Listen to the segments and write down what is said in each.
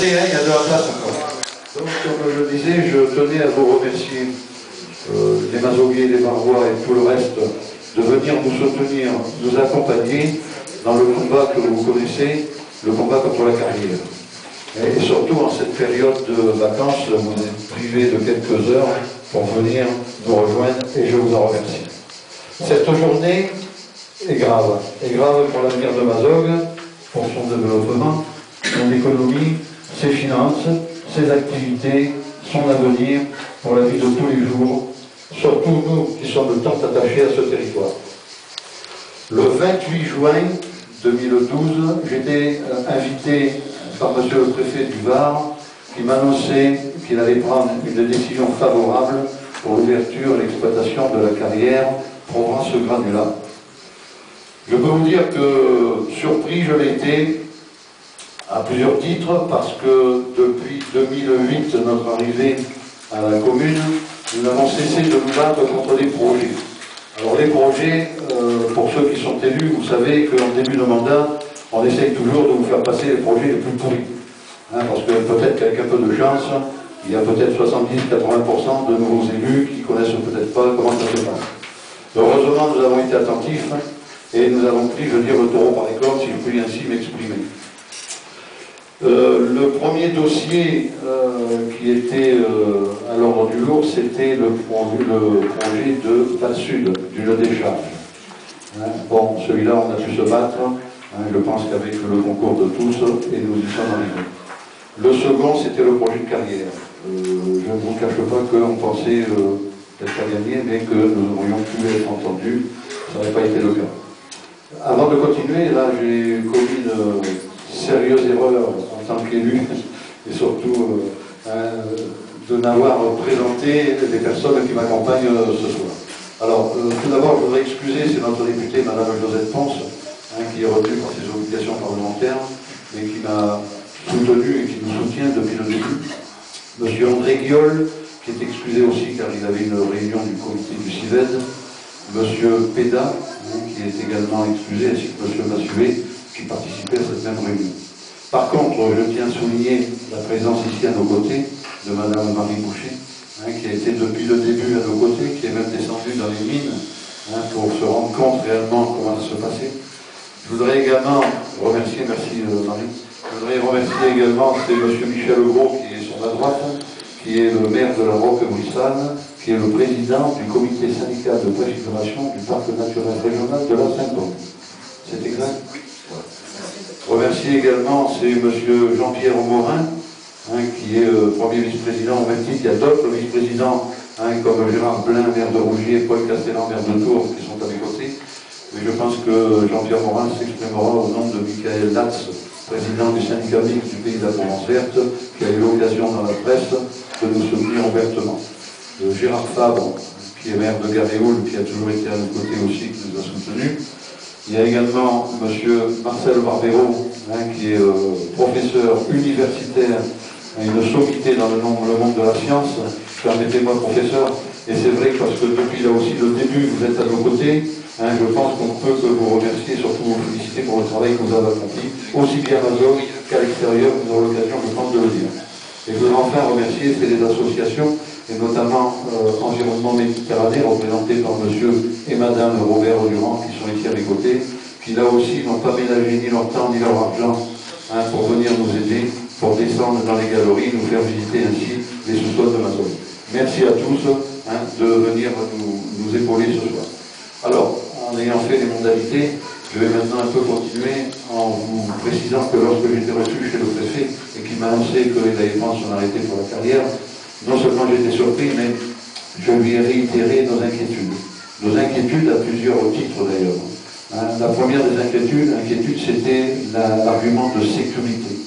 rester, hein, il y a de la place encore. Donc, comme je le disais, je tenais à vous remercier, les Mazoguiers, les Barrois et tout le reste, de venir nous soutenir, nous accompagner dans le combat que vous connaissez, le combat contre la carrière. Et surtout en cette période de vacances, vous êtes privés de quelques heures pour venir nous rejoindre et je vous en remercie. Cette journée est grave pour l'avenir de Mazogues, pour son développement, son économie, ses finances, ses activités, son avenir, pour la vie de tous les jours, surtout nous qui sommes tant attachés à ce territoire. Le 28 juin 2012, j'étais invité par monsieur le préfet du Var, qui m'annonçait qu'il allait prendre une décision favorable pour l'ouverture et l'exploitation de la carrière Provence-Granulat. Je peux vous dire que surpris je l'ai été à plusieurs titres, parce que depuis 2008, notre arrivée à la commune, nous n'avons cessé de nous battre contre des projets. Alors les projets, pour ceux qui sont élus, vous savez qu'en début de mandat, on essaye toujours de vous faire passer les projets les plus pourris. Hein, parce que peut-être qu'avec un peu de chance, il y a peut-être 70-80% de nouveaux élus qui ne connaissent peut-être pas comment ça se passe. Heureusement, nous avons été attentifs et nous avons pris, je veux dire, le taureau par les cornes, si je puis ainsi m'exprimer. Le premier dossier qui était à l'ordre du jour, c'était le projet de Val-Sud, d'une décharge. Hein, bon, celui-là, on a pu se battre, hein, je pense qu'avec le concours de tous, et nous y sommes arrivés. Le second, c'était le projet de carrière. Je ne vous cache pas qu'on pensait peut-être à gagner, mais que nous aurions pu être entendus. Ça n'aurait pas été le cas. Avant de continuer, là, j'ai commis une sérieuse erreur en tant qu'élu, et surtout de n'avoir présenté les personnes qui m'accompagnent ce soir. Alors, tout d'abord, je voudrais excuser, c'est notre députée, Madame Josette Ponce, hein, qui est retenue par ses obligations parlementaires, mais qui m'a soutenu et qui nous soutient depuis le début. Monsieur André Guiol, qui est excusé aussi car il avait une réunion du comité du CIVED. Monsieur Péda, hein, qui est également excusé, ainsi que Monsieur Massuet, qui participait à cette même réunion. Par contre, je tiens à souligner la présence ici à nos côtés de Madame Marie Boucher, hein, qui a été depuis le début à nos côtés, qui est même descendue dans les mines, hein, pour se rendre compte réellement comment ça se passait. Je voudrais également remercier, merci Marie, je voudrais remercier également, c'est M. Michel Legros, qui est sur ma droite, qui est le maire de la Roque-Brissane, qui est le président du comité syndical de préfiguration du parc naturel régional de la Sainte-Onde. C'est exact? Remercier également, c'est M. Jean-Pierre Morin, hein, qui est premier vice-président, au même titre, il y a d'autres vice-présidents, hein, comme Gérard Blin, maire de Rougier, Paul Castellan, maire de Tours, qui sont à mes côtés. Mais je pense que Jean-Pierre Morin s'exprimera au nom de Michael Latz, président du syndicat mixte du pays de la Provence verte, qui a eu l'occasion dans la presse de nous soutenir ouvertement. Gérard Fabre, qui est maire de Garéoul, qui a toujours été à nos côtés aussi, qui nous a soutenus. Il y a également M. Marcel Barbero, hein, qui est professeur universitaire, une sommité dans le monde de la science. Permettez-moi, professeur, et c'est vrai parce que depuis là aussi le début, vous êtes à nos côtés. Hein, je pense qu'on peut que vous remercier, surtout vous féliciter pour le travail que vous avez accompli, aussi bien à Mazogues qu'à l'extérieur, vous aurez l'occasion, je pense, de le dire. Et je voudrais enfin remercier les associations, et notamment Environnement Méditerranée, représenté par monsieur et madame Robert Durand, qui sont ici à mes côtés, qui là aussi n'ont pas ménagé ni leur temps ni leur argent, hein, pour venir nous aider, pour descendre dans les galeries, nous faire visiter ainsi les sous-sols de Mazogues. Merci à tous, hein, de venir nous épauler ce soir. Alors, en ayant fait les modalités, je vais maintenant un peu continuer en vous précisant que lorsque j'étais reçu chez le préfet et qu'il m'a annoncé qu'il avait pris son arrêté pour la carrière, non seulement j'étais surpris, mais je lui ai réitéré nos inquiétudes. Nos inquiétudes à plusieurs titres d'ailleurs. Hein, la première des inquiétudes c'était l'argument de sécurité.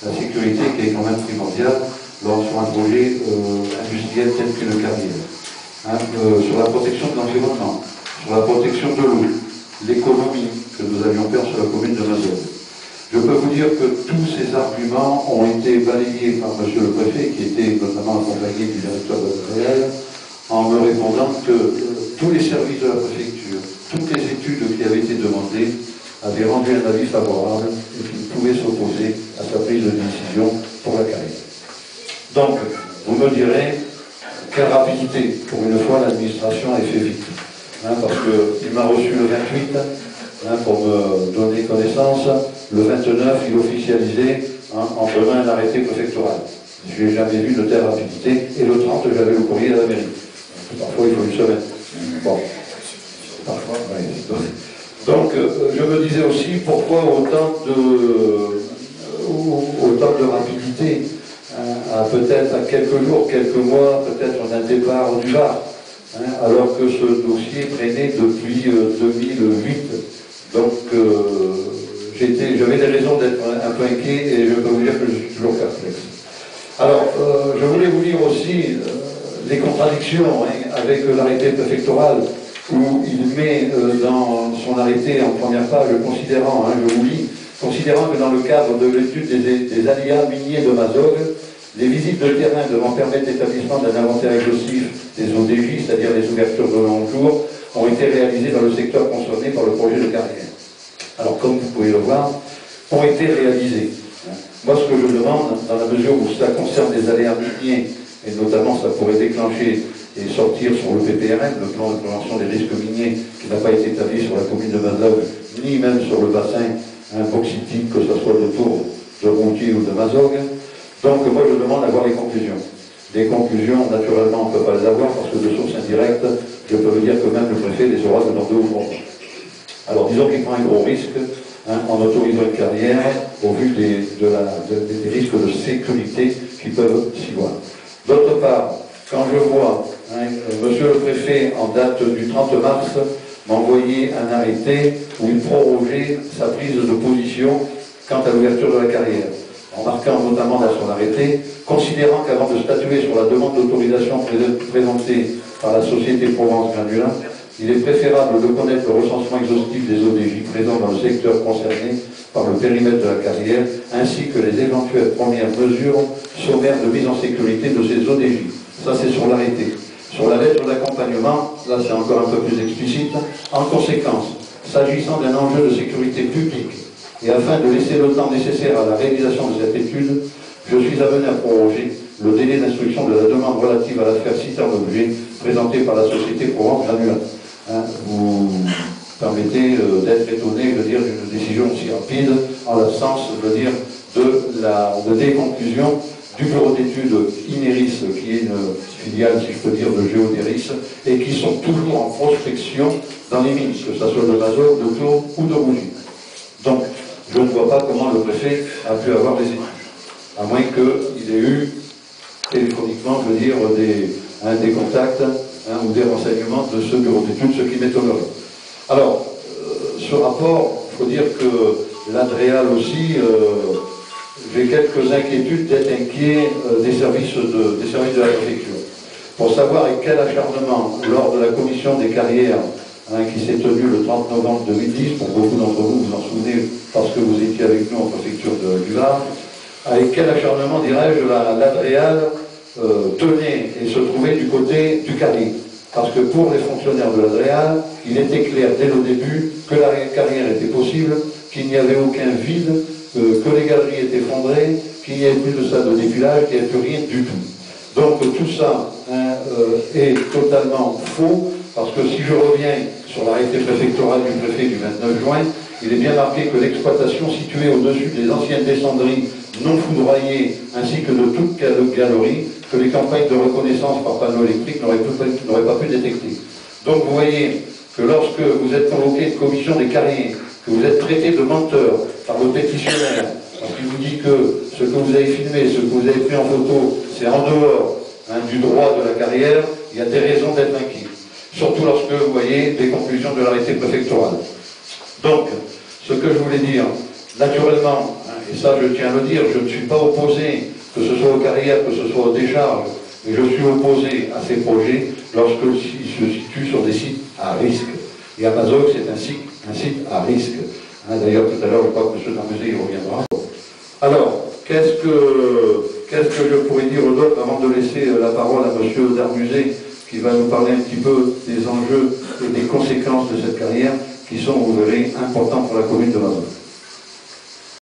La sécurité qui est quand même primordiale sur un projet industriel tel qu'une carrière. Hein, sur la protection de l'environnement, sur la protection de l'eau, l'économie que nous avions faire sur la commune de Mazogues. Je peux vous dire que tous ces arguments ont été balayés par M. le préfet, qui était notamment accompagné du directeur de l'APL, en me répondant que tous les services de la préfecture, toutes les études qui avaient été demandées, avaient rendu un avis favorable et qu'ils pouvaient s'opposer à sa prise de décision pour la carrière. Donc, vous me direz, quelle rapidité. Pour une fois, l'administration a fait vite. Hein, parce qu'il m'a reçu le 28 pour me donner connaissance. Le 29, il officialisait en faisant un arrêté préfectoral. Je n'ai jamais vu de telle rapidité. Et le 30, j'avais le courrier à la mairie. Parfois, il faut une semaine. Bon. Parfois, oui. Donc, je me disais aussi pourquoi autant de rapidité. Peut-être à quelques jours, quelques mois, peut-être d'un départ du Var, alors que ce dossier traînait depuis 2008. Donc j'avais des raisons d'être un peu inquiet et je peux vous dire que je suis toujours perplexe. Alors, je voulais vous lire aussi les contradictions avec l'arrêté préfectoral où il met dans son arrêté en première page, considérant, je vous lis, considérant que dans le cadre de l'étude des aléas miniers de Mazog, les visites de terrain devant permettre l'établissement d'un inventaire exhaustif des ODJ, c'est-à-dire les ouvertures de long jour, ont été réalisées dans le secteur concerné par le projet de carrière. Alors, comme vous pouvez le voir, ont été réalisées. Moi, ce que je demande, dans la mesure où ça concerne des aléas miniers, et notamment ça pourrait déclencher et sortir sur le PPRM, le plan de prévention des risques miniers, qui n'a pas été établi sur la commune de Mazog, ni même sur le bassin bauxitique, que ce soit de Tours, de Rontier ou de Mazog. Donc moi je demande d'avoir les conclusions. Les conclusions, naturellement, on ne peut pas les avoir parce que de source indirecte, je peux vous dire que même le préfet les aura que dans 2 ou 3 mois. Alors disons qu'il prend un gros risque en autorisant une carrière au vu des risques de sécurité qui peuvent s'y voir. D'autre part, quand je vois monsieur le préfet en date du 30 mars m'envoyer un arrêté où il prorogeait sa prise de position quant à l'ouverture de la carrière, en marquant notamment dans son arrêté, considérant qu'avant de statuer sur la demande d'autorisation présentée par la société Provence Granulin, il est préférable de connaître le recensement exhaustif des ODJ présents dans le secteur concerné par le périmètre de la carrière, ainsi que les éventuelles premières mesures sommaires de mise en sécurité de ces ODJ. Ça, c'est sur l'arrêté. Sur la lettre d'accompagnement, là, c'est encore un peu plus explicite. En conséquence, s'agissant d'un enjeu de sécurité publique, et afin de laisser le temps nécessaire à la réalisation de cette étude, je suis amené à proroger le délai d'instruction de la demande relative à l'affaire citée en objet présentée par la société Provence Granulin. Vous permettez d'être étonné, de dire, d'une décision aussi rapide, en l'absence, des conclusions du bureau d'études INERIS, qui est une filiale, si je peux dire, de Géodéris, et qui sont toujours en prospection dans les mines, que ce soit de Mazog, de Tours ou de Rougy. Donc, je ne vois pas comment le préfet a pu avoir des études, à moins qu'il ait eu téléphoniquement, je veux dire, des contacts ou des renseignements de ce bureau d'études, ce qui m'étonnerait. Alors, ce rapport, il faut dire que l'Adréal aussi, j'ai quelques inquiétudes d'être inquiet des services de la préfecture. Pour savoir avec quel acharnement, lors de la commission des carrières, qui s'est tenue le 30 novembre 2010, pour beaucoup d'entre vous, vous en souvenez, parce que vous étiez avec nous en préfecture du Var, avec quel acharnement, dirais-je, l'Adréal tenait et se trouvait du côté du carrière. Parce que pour les fonctionnaires de l'Adréal, il était clair dès le début que la carrière était possible, qu'il n'y avait aucun vide, que les galeries étaient effondrées, qu'il n'y avait plus de salle de dépilage, qu'il n'y avait plus rien du tout. Donc tout ça est totalement faux, parce que si je reviens sur l'arrêté préfectoral du préfet du 29 juin, il est bien marqué que l'exploitation située au-dessus des anciennes descendries non foudroyées, ainsi que de toute galerie, que les campagnes de reconnaissance par panneaux électriques n'auraient pas pu détecter. Donc vous voyez que lorsque vous êtes convoqué de commission des carrières, que vous êtes traité de menteur par le pétitionnaire, parce qu'il vous dit que ce que vous avez filmé, ce que vous avez pris en photo, c'est en dehors du droit de la carrière, il y a des raisons d'être inquiet. Surtout lorsque vous voyez des conclusions de l'arrêté préfectoral. Donc, ce que je voulais dire, naturellement, et ça je tiens à le dire, je ne suis pas opposé, que ce soit aux carrières, que ce soit aux décharges, mais je suis opposé à ces projets lorsqu'ils se situent sur des sites à risque. Et à Mazog, c'est un site à risque. D'ailleurs, tout à l'heure, je crois que M. Darmusé y reviendra. Alors, qu'est-ce que je pourrais dire d'autre avant de laisser la parole à M. Darmusé, qui va nous parler un petit peu des enjeux et des conséquences de cette carrière, qui sont, vous verrez, importants pour la commune de Mazog.